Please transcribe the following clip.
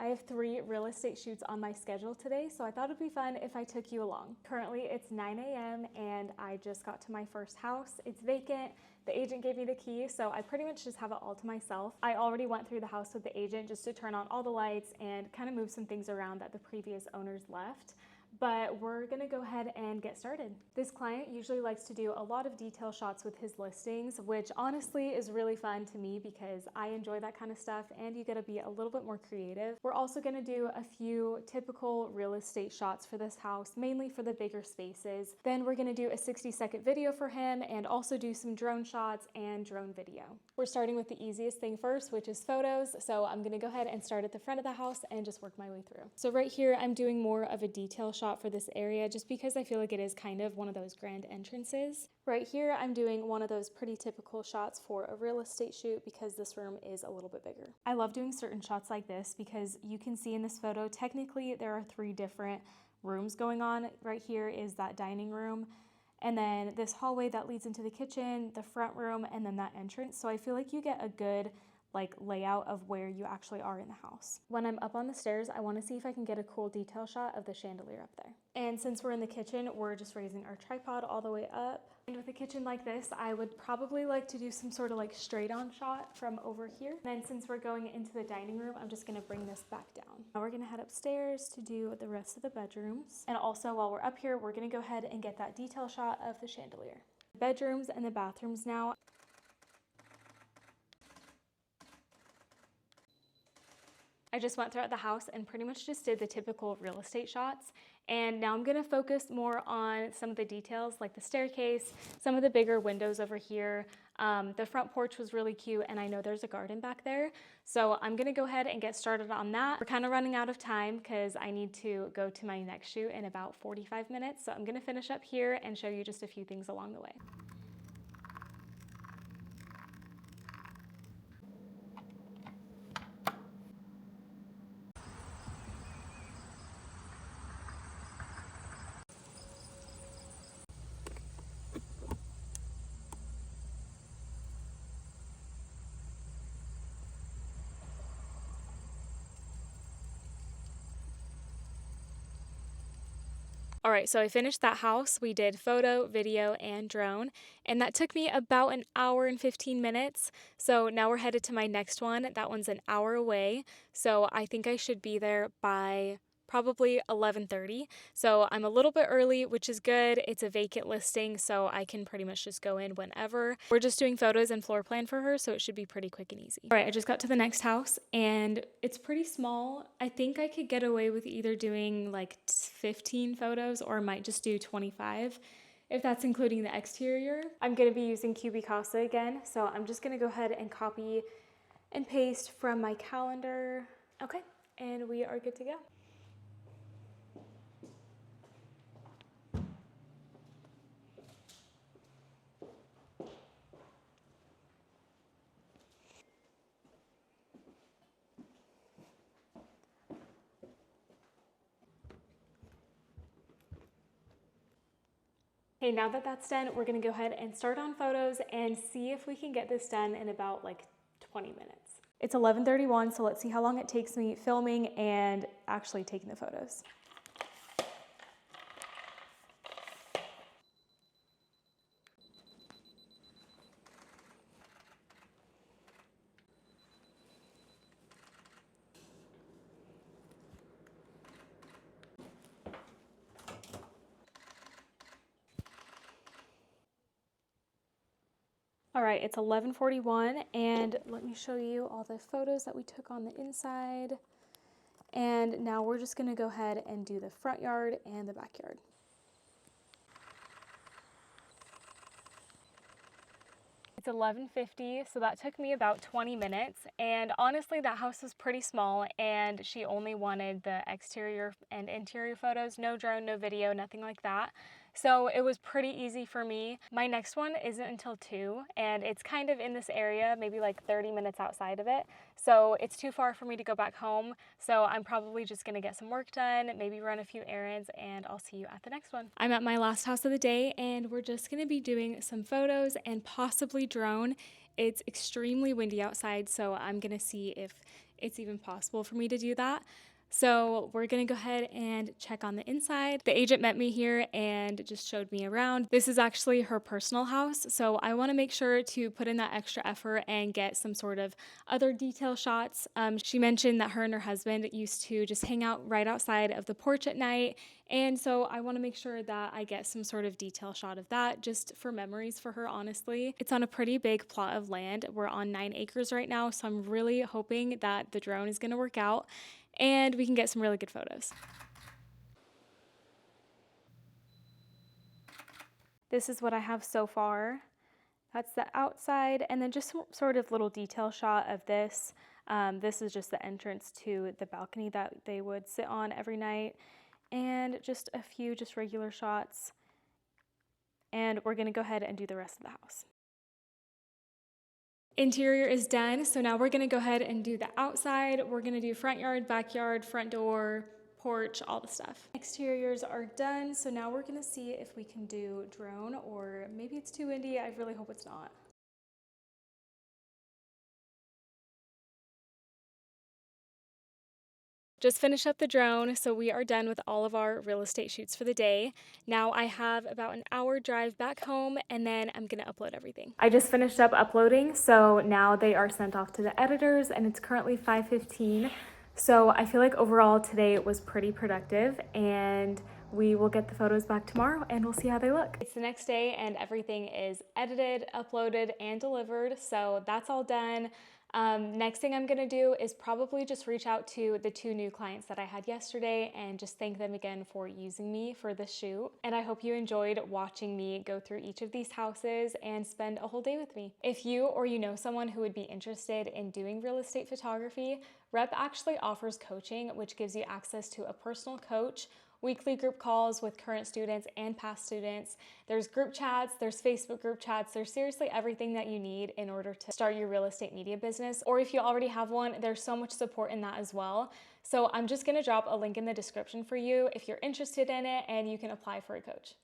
have 3 real estate shoots on my schedule today, so I thought it'd be fun if I took you along. Currently it's 9 a.m. and I just got to my first house. It's vacant. The agent gave me the key, so I pretty much just have it all to myself. I already went through the house with the agent just to turn on all the lights and kind of move some things around that the previous owners left. But we're gonna go ahead and get started. This client usually likes to do a lot of detail shots with his listings, which honestly is really fun to me because I enjoy that kind of stuff and you gotta be a little bit more creative. We're also gonna do a few typical real estate shots for this house, mainly for the bigger spaces. Then we're gonna do a 60-second video for him and also do some drone shots and drone video. We're starting with the easiest thing first, which is photos. So I'm gonna go ahead and start at the front of the house and just work my way through. So right here, I'm doing more of a detail shot for this area just because I feel like it is kind of one of those grand entrances. Right here, I'm doing one of those pretty typical shots for a real estate shoot because this room is a little bit bigger. I love doing certain shots like this because you can see in this photo, technically there are 3 different rooms going on. Right here is that dining room, and then this hallway that leads into the kitchen, the front room, and then that entrance. So I feel like you get a good layout of where you actually are in the house. When I'm up on the stairs, I want to see if I can get a cool detail shot of the chandelier up there. And since we're in the kitchen, we're just raising our tripod all the way up. And with a kitchen like this, I would probably like to do some sort of straight on shot from over here. Then since we're going into the dining room, I'm just gonna bring this back down. Now we're gonna head upstairs to do the rest of the bedrooms. And also while we're up here, we're gonna go ahead and get that detail shot of the chandelier. Bedrooms and the bathrooms now. I just went throughout the house and pretty much just did the typical real estate shots. And now I'm gonna focus more on some of the details like the staircase, some of the bigger windows over here. The front porch was really cute and I know there's a garden back there. So I'm gonna go ahead and get started on that. We're kind of running out of time because I need to go to my next shoot in about 45 minutes. So I'm gonna finish up here and show you just a few things along the way. All right, so I finished that house. We did photo, video, and drone, and that took me about an hour and 15 minutes. So now we're headed to my next one. That one's an hour away. So I think I should be there by probably 11:30. So I'm a little bit early, which is good. It's a vacant listing, so I can pretty much just go in whenever. We're just doing photos and floor plan for her, so it should be pretty quick and easy. All right, I just got to the next house and it's pretty small. I think I could get away with either doing 15 photos or I might just do 25 if that's including the exterior. I'm gonna be using Cubicasa again, so I'm just gonna go ahead and copy and paste from my calendar. Okay, and we are good to go. Okay, now that that's done, we're gonna go ahead and start on photos and see if we can get this done in about 20 minutes. It's 11:31, so let's see how long it takes me filming and actually taking the photos. All right, it's 11:41 and let me show you all the photos that we took on the inside. And now we're just gonna go ahead and do the front yard and the backyard. It's 11:50, so that took me about 20 minutes. And honestly, that house was pretty small and she only wanted the exterior and interior photos, no drone, no video, nothing like that. So it was pretty easy for me. My next one isn't until 2 and it's kind of in this area, maybe 30 minutes outside of it. So it's too far for me to go back home. So I'm probably just gonna get some work done, maybe run a few errands, and I'll see you at the next one. I'm at my last house of the day and we're just gonna be doing some photos and possibly drone. It's extremely windy outside, so I'm gonna see if it's even possible for me to do that. So we're gonna go ahead and check on the inside. The agent met me here and just showed me around. This is actually her personal house, so I wanna make sure to put in that extra effort and get some sort of other detail shots. She mentioned that her and her husband used to just hang out right outside of the porch at night, and so I wanna make sure that I get some sort of detail shot of that just for memories for her, honestly. It's on a pretty big plot of land. We're on 9 acres right now, so I'm really hoping that the drone is gonna work out and we can get some really good photos. This is what I have so far. That's the outside, and then just sort of little detail shot of this. This is just the entrance to the balcony that they would sit on every night, and just a few just regular shots. And we're gonna go ahead and do the rest of the house. Interior is done, so now we're gonna go ahead and do the outside. We're gonna do front yard, backyard, front door, porch, all the stuff. Exteriors are done, so now we're gonna see if we can do drone, or maybe it's too windy. I really hope it's not. Just finished up the drone, so we are done with all of our real estate shoots for the day. Now I have about an hour drive back home, and then I'm gonna upload everything. I just finished up uploading, so now they are sent off to the editors, and it's currently 5:15. So I feel like overall today was pretty productive, and we will get the photos back tomorrow and we'll see how they look. It's the next day and everything is edited, uploaded, and delivered, so that's all done. Next thing I'm gonna do is probably just reach out to the 2 new clients that I had yesterday and just thank them again for using me for the shoot. And I hope you enjoyed watching me go through each of these houses and spend a whole day with me. If you or you know someone who would be interested in doing real estate photography, REPP actually offers coaching, which gives you access to a personal coach, weekly group calls with current students and past students. There's group chats, there's Facebook group chats, there's seriously everything that you need in order to start your real estate media business. Or if you already have one, there's so much support in that as well. So I'm just gonna drop a link in the description for you if you're interested in it and you can apply for a coach.